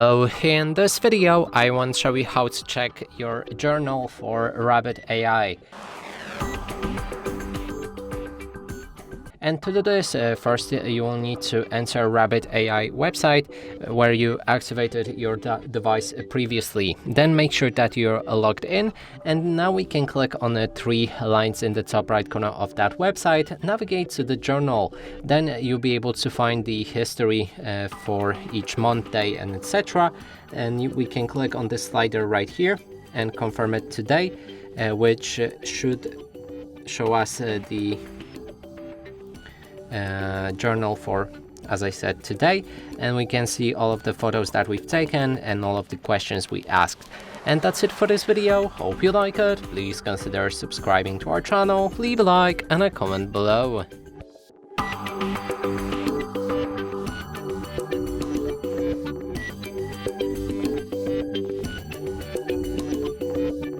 So in this video, I want to show you how to check your journal for Rabbit AI. And to do this, first you will need to enter Rabbit AI website where you activated your device previously. Then make sure that you're logged in, and now we can click on the three lines in the top right corner of that website, navigate to the journal. Then you'll be able to find the history for each month, day, and etc. And we can click on this slider right here and confirm it today, which should show us the journal for, as I said, today, and we can see all of the photos that we've taken and all of the questions we asked. And that's it for this video. Hope you like it. Please consider subscribing to our channel, leave a like and a comment below.